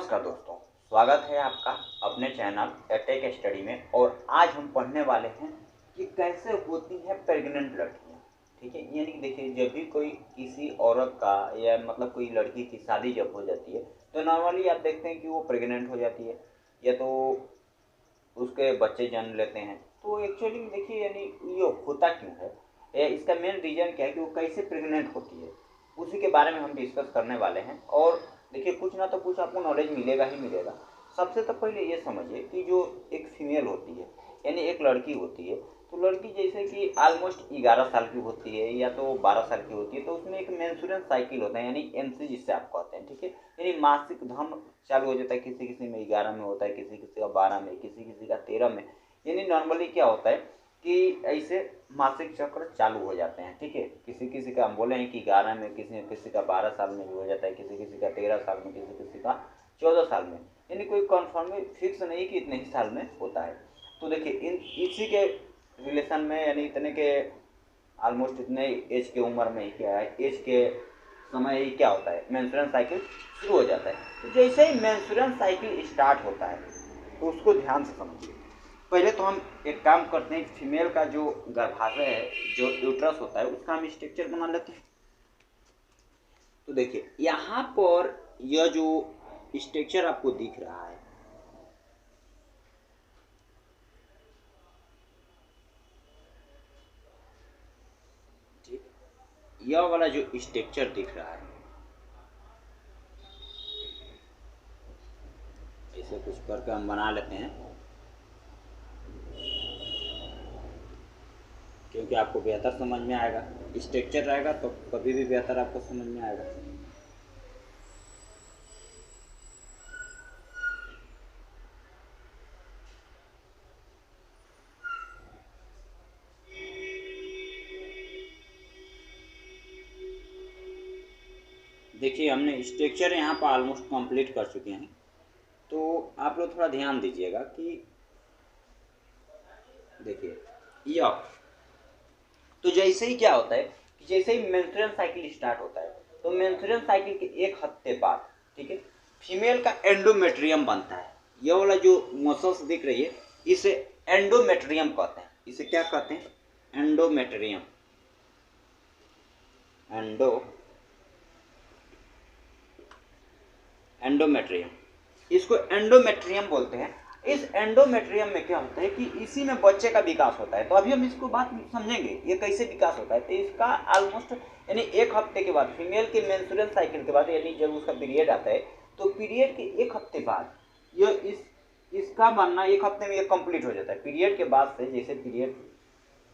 नमस्कार दोस्तों, स्वागत है आपका अपने चैनल टेक स्टडी में। और आज हम पढ़ने वाले हैं कि कैसे होती हैं प्रेग्नेंट लड़कियां। ठीक है, यानी कि देखिए, जब भी कोई किसी औरत का या मतलब कोई लड़की की शादी जब हो जाती है तो नॉर्मली आप देखते हैं कि वो प्रेग्नेंट हो जाती है या तो उसके बच्चे जन्म लेते हैं। तो एक्चुअली देखिए, यानी ये होता क्यों है या इसका मेन रीज़न क्या है कि वो कैसे प्रेग्नेंट होती है, उसी के बारे में हम डिस्कस करने वाले हैं। और देखिए, कुछ ना तो कुछ आपको नॉलेज मिलेगा ही मिलेगा। सबसे तो पहले ये समझिए कि जो एक फीमेल होती है यानी एक लड़की होती है, तो लड़की जैसे कि ऑलमोस्ट 11 साल की होती है या तो 12 साल की होती है, तो उसमें एक मेंस्ट्रुअल साइकिल होता है यानी एमसी जिससे आप कहते हैं। ठीक है, यानी मासिक धर्म चालू हो जाता है। किसी किसी में 11 में होता है, किसी किसी का 12 में, किसी किसी का 13 में। यानी नॉर्मली क्या होता है कि ऐसे मासिक चक्र चालू हो जाते हैं। ठीक है, किसी किसी का हम बोले हैं कि 11 में, किसी किसी का 12 साल में भी हो जाता है, किसी किसी का 13 साल में, किसी किसी का 14 साल में। यानी कोई कन्फर्म फिक्स नहीं कि इतने ही साल में होता है। तो देखिए, इसी के रिलेशन में यानी इतने के ऑलमोस्ट इतने एज के उम्र में ही क्या है, एज के समय ही क्या होता है, मेंस्ट्रुअल साइकिल शुरू हो जाता है। तो जैसे ही मेंस्ट्रुअल साइकिल स्टार्ट होता है तो उसको ध्यान से समझिए। पहले तो हम एक काम करते हैं, फीमेल का जो गर्भाशय है, जो यूट्रस होता है, उसका हम स्ट्रक्चर बना लेते हैं। तो देखिए, यहाँ पर यह जो स्ट्रक्चर आपको दिख रहा है, यह वाला जो स्ट्रक्चर दिख रहा है, ऐसे कुछ करके हम बना लेते हैं क्योंकि आपको बेहतर समझ में आएगा। स्ट्रक्चर रहेगा तो कभी भी बेहतर आपको समझ में आएगा। देखिए, हमने स्ट्रक्चर यहाँ पर ऑलमोस्ट कंप्लीट कर चुके हैं। तो आप लोग थोड़ा ध्यान दीजिएगा कि देखिए यह, तो जैसे ही क्या होता है कि जैसे ही मेंस्ट्रुअल साइकिल स्टार्ट होता है तो मेंस्ट्रुअल साइकिल के एक हफ्ते बाद, ठीक है, फीमेल का एंडोमेट्रियम बनता है। यह वाला जो मसल्स दिख रही है, इसे एंडोमेट्रियम कहते हैं। इसे क्या कहते हैं? एंडोमेट्रियम। एंडोमेट्रियम, इसको एंडोमेट्रियम बोलते हैं। इस एंडोमेट्रियम में क्या होता है कि इसी में बच्चे का विकास होता है। तो अभी हम इसको बात समझेंगे ये कैसे विकास होता है। तो इसका ऑलमोस्ट यानी एक हफ्ते के बाद, फीमेल के मेंस्ट्रुअल साइकिल के बाद, यानी जब उसका पीरियड आता है तो पीरियड के एक हफ्ते बाद यह इसका बनना, एक हफ्ते में ये कंप्लीट हो जाता है। पीरियड के बाद से जैसे पीरियड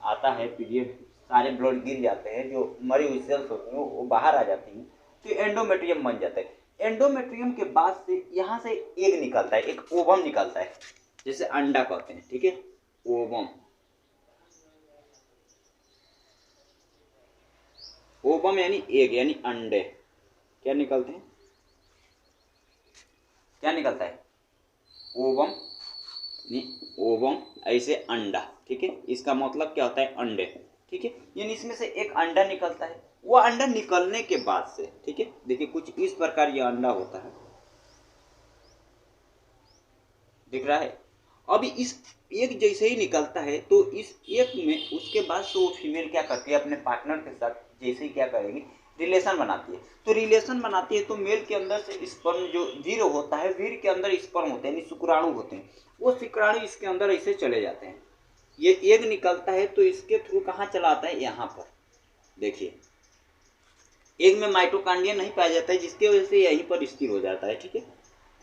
आता है, पीरियड सारे ब्लड गिर जाते हैं, जो मरी हुई सेल्स होती हैं वो बाहर आ जाती हैं, तो एंडोमेट्रियम बन जाता है। एंडोमेट्रियम के बाद से यहाँ से एग निकलता है, एक ओवम निकलता है, जैसे अंडा कहते हैं। ठीक है, ओवम। ओवम यानी एग यानी अंडे। क्या निकलते हैं? क्या निकलता है? ओवम ओवम, ऐसे अंडा। ठीक है, इसका मतलब क्या होता है? अंडे। ठीक है, यानी इसमें से एक अंडा निकलता है। वो अंडा निकलने के बाद से, ठीक है, देखिए कुछ इस प्रकार ये अंडा होता है, दिख रहा है। अभी इस एक जैसे ही निकलता है तो इस एक में उसके बाद तो वो फीमेल क्या करती है, अपने पार्टनर के साथ जैसे ही क्या करेगी, रिलेशन बनाती है। तो रिलेशन बनाती है तो मेल के अंदर से स्पर्म, जो वीर होता है, वीर के अंदर स्पर्म होते हैं, यानी शुक्राणु होते हैं, वो शुक्राणु इसके अंदर ऐसे चले जाते हैं। ये एग निकलता है तो इसके थ्रू कहाँ चला आता है? यहाँ पर देखिए, एग में माइटोकॉन्ड्रिया नहीं पाया जाता है, जिसकी वजह से यहीं पर स्थिर हो जाता है। ठीक है,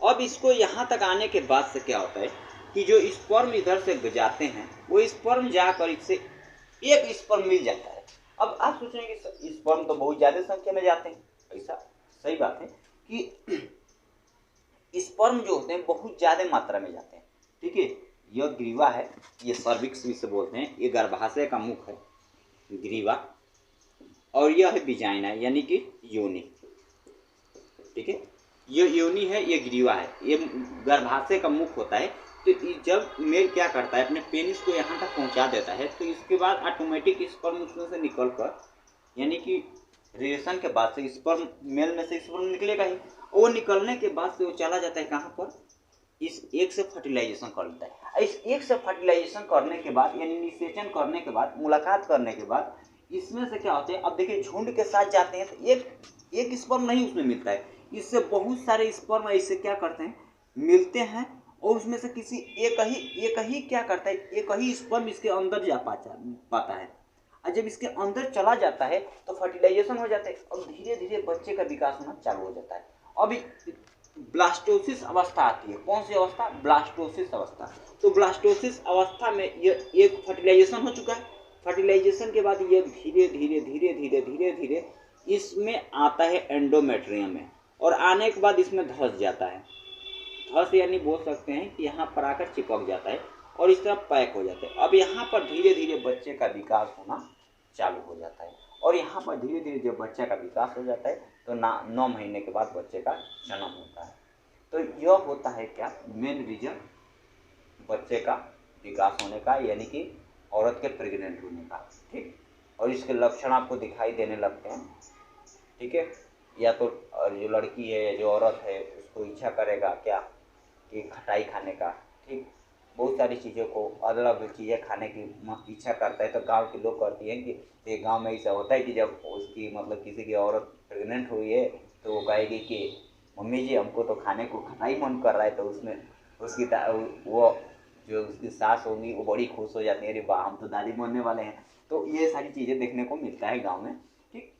अब इसको यहाँ तक आने के बाद से क्या होता है कि जो स्पर्म इधर से जाते हैं, वो स्पर्म जाकर इससे एक स्पर्म मिल जाता है। अब आप सोचेंगे स्पर्म तो बहुत ज्यादा संख्या में जाते हैं, ऐसा सही बात है कि स्पर्म जो होते हैं बहुत ज्यादा मात्रा में जाते हैं। ठीक है, यह ग्रीवा है, ये सर्विक्स जिसे बोलते हैं, ये गर्भाशय का मुख है, ग्रीवा, और यह है विजाइना यानी कि योनि। ठीक है, ये योनि है, ये ग्रीवा है, ये गर्भाशय का मुख होता है। तो जब मेल क्या करता है, अपने पेनिस को यहाँ तक पहुँचा देता है, तो इसके बाद ऑटोमेटिक स्पर्म उसमें से निकल कर, यानी कि रिलेशन के बाद से स्पर्म, मेल में से स्पर्म निकलेगा ही, और वो निकलने के बाद से वो चला जाता है कहाँ पर, इस एक से फर्टिलाइजेशन कर लेता है। इस एक से फर्टिलाइजेशन करने के बाद यानी निषेचन करने के बाद, मुलाकात करने के बाद इसमें से क्या होते हैं, अब देखिए झुंड के साथ जाते हैं तो एक स्पर्म नहीं उसमें मिलता है, इससे बहुत सारे स्पर्म इससे क्या करते हैं, मिलते हैं, और उसमें से किसी एक ही क्या करता है, एक ही स्पर्म इसके अंदर जा पाता है, और जब इसके अंदर चला जाता है तो फर्टिलाइजेशन हो जाता है और धीरे धीरे बच्चे का विकास होना चालू हो जाता है। अभी ब्लास्टोसिस अवस्था आती है, कौन सी अवस्था, ब्लास्टोसिस अवस्था। तो ब्लास्टोसिस अवस्था में ये एक फर्टिलाइजेशन हो चुका है, फर्टिलाइजेशन के बाद ये धीरे धीरे धीरे धीरे धीरे धीरे इसमें आता है एंडोमेट्रियम में, और आने के बाद इसमें धंस जाता है, धंस यानी बोल सकते हैं कि यहाँ पर आकर चिपक जाता है और इस तरह पैक हो जाता है। अब यहाँ पर धीरे धीरे बच्चे का विकास होना चालू हो जाता है, और यहाँ पर धीरे धीरे जब बच्चे का विकास हो जाता है तो 9 महीने के बाद बच्चे का जन्म होता है। तो यह होता है क्या, मेन रीजन बच्चे का विकास होने का, यानी कि औरत के प्रेग्नेंट होने का, ठीक। और इसके लक्षण आपको दिखाई देने लगते हैं, ठीक है। या तो जो लड़की है या जो औरत है उसको इच्छा करेगा क्या कि खटाई खाने का, ठीक, बहुत सारी चीज़ों को अलग अलग चीज़ें खाने की इच्छा करता है। तो गांव के लोग कहती हैं कि ये गांव में ऐसा होता है कि जब उसकी मतलब किसी की औरत प्रेग्नेंट हुई है तो वो कहेगी कि मम्मी जी हमको तो खाने को खटाई मन कर रहा है, तो उसमें उसकी वो जो उसकी सास होंगी वो बड़ी खुश हो जाती है, अरे वाह हम तो दादी बनने वाले हैं। तो ये सारी चीज़ें देखने को मिलता है गाँव में, ठीक।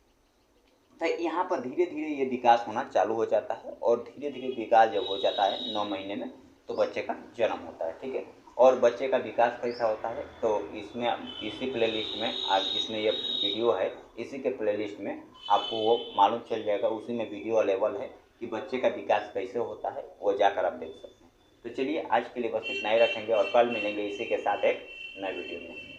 तो यहाँ पर धीरे धीरे ये विकास होना चालू हो जाता है, और धीरे धीरे विकास जब हो जाता है 9 महीने में तो बच्चे का जन्म होता है, ठीक है। और बच्चे का विकास कैसा होता है तो इसमें इसी प्लेलिस्ट में आज जिसमें ये वीडियो है इसी के प्लेलिस्ट में आपको वो मालूम चल जाएगा, उसी में वीडियो अवेलेबल है कि बच्चे का विकास कैसे होता है, वो जाकर आप देख सकते हैं। तो चलिए आज के लिए बस इतना ही रखेंगे और कल मिलेंगे इसी के साथ एक नए वीडियो में।